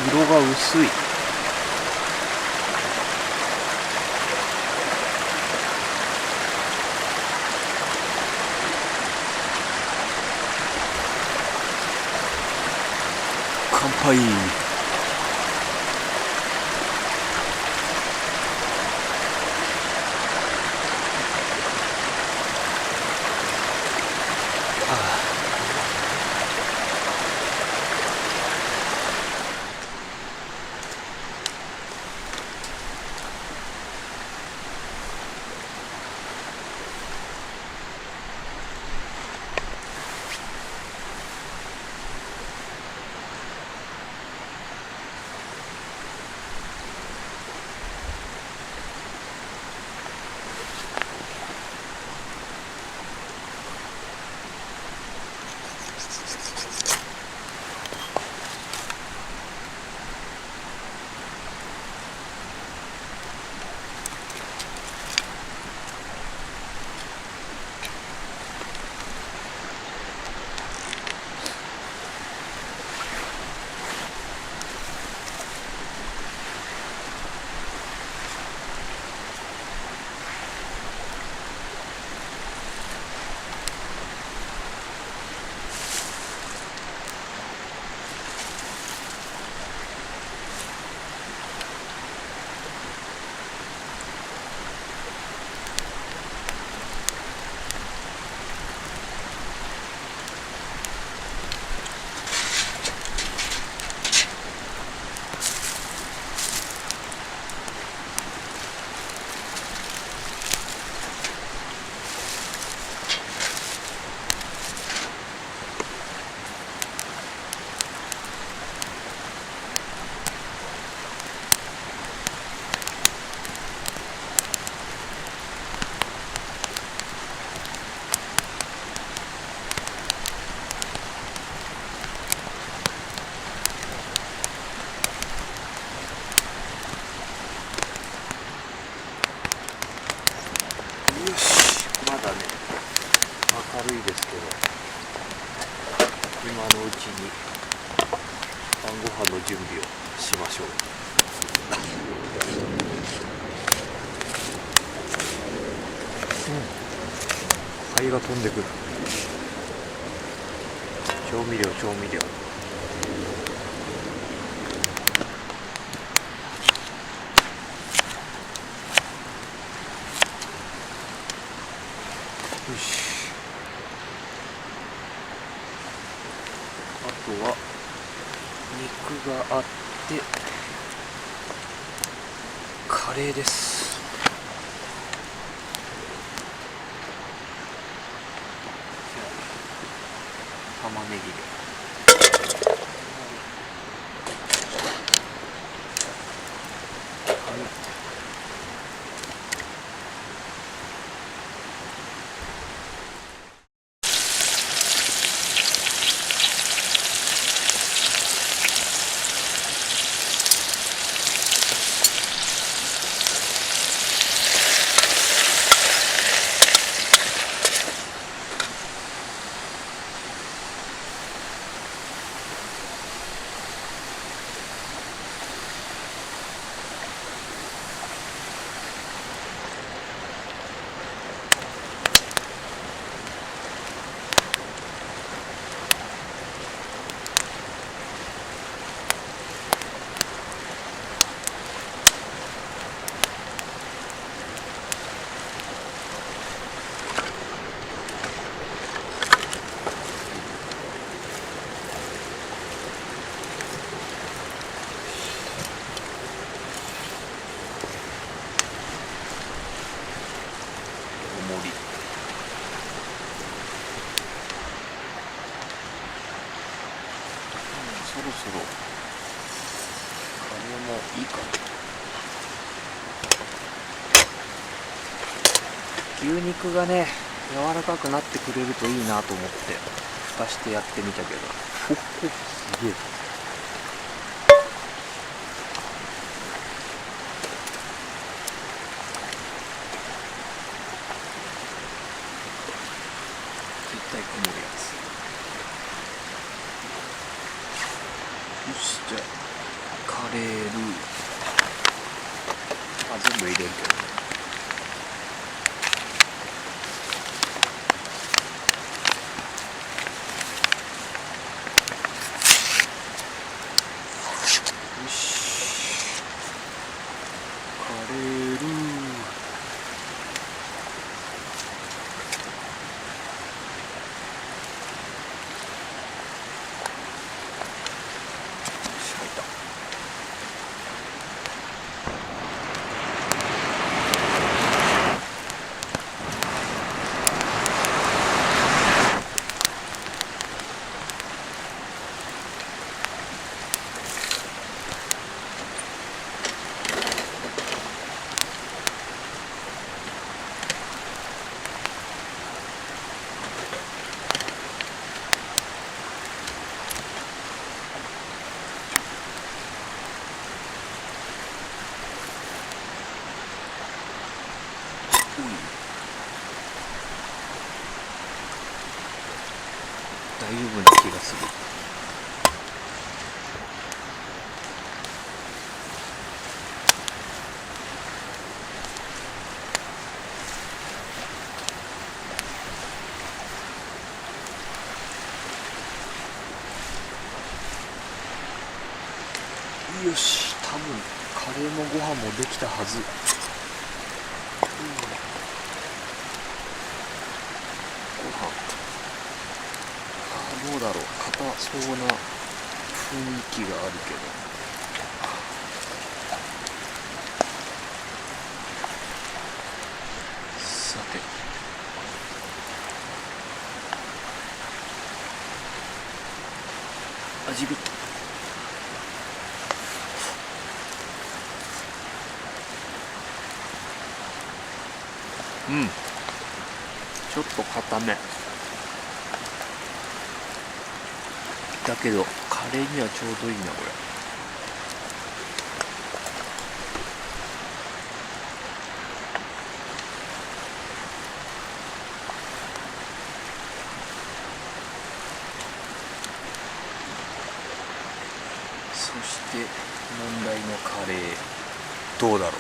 色が薄い。乾杯。まだね、明るいですけど、今のうちに晩ご飯の準備をしましょう。ハエが飛んでくる。調味料。よし。あとは肉があってカレーです。玉ねぎで。そろそろカレーもいいかな。牛肉がね柔らかくなってくれるといいなと思って蓋してやってみたけど、ほっほすげえ。絶対曇るやつ。よし、じゃあカレールー、全部入れるけどね。よし、カレールー。大丈夫な気がする。よし、多分カレーもご飯もできたはず。ご飯、どうだろう、硬そうな雰囲気があるけど。さて、味見。ちょっと硬めだけどカレーにはちょうどいいなこれ。そして問題のカレー、どうだろう。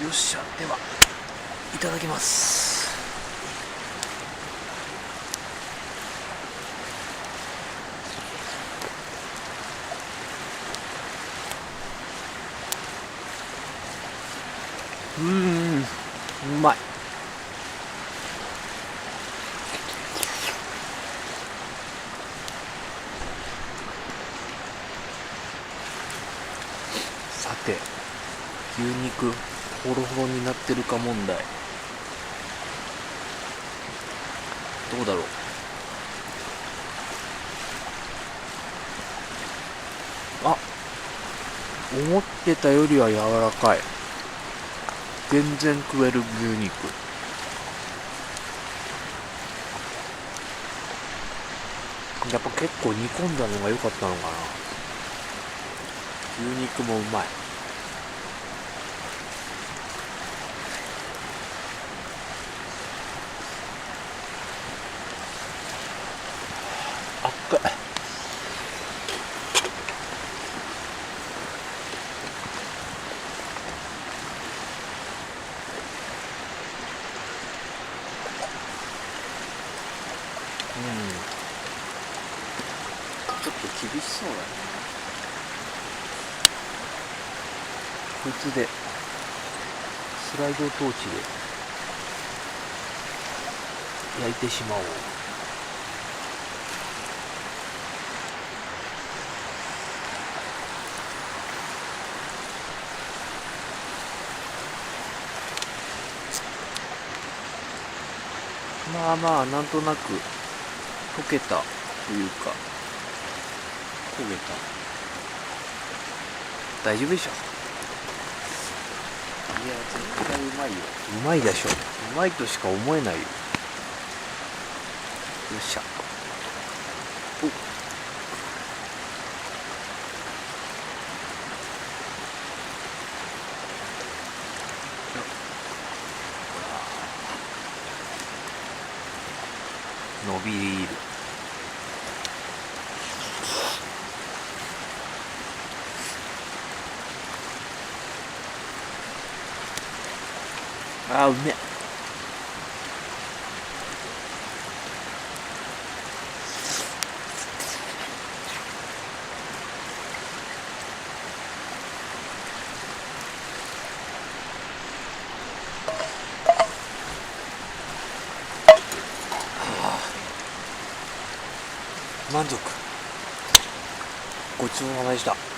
よっしゃ、ではいただきます。うまい。さて、牛肉ホロホロになってるか問題、どうだろう。あ、思ってたよりは柔らかい。全然食える牛肉。やっぱ結構煮込んだのが良かったのかな。牛肉もうまい。あっかい。ちょっと厳しそうだね。こいつでスライドトーチで焼いてしまおう。まあまあ、なんとなく溶けたというか焦げた。大丈夫でしょ。絶対うまいよ。うまいでしょ。うまいとしか思えないよ。よっしゃ。おっ、伸びる。あー、うめえ。満足。ごちそうさまでした。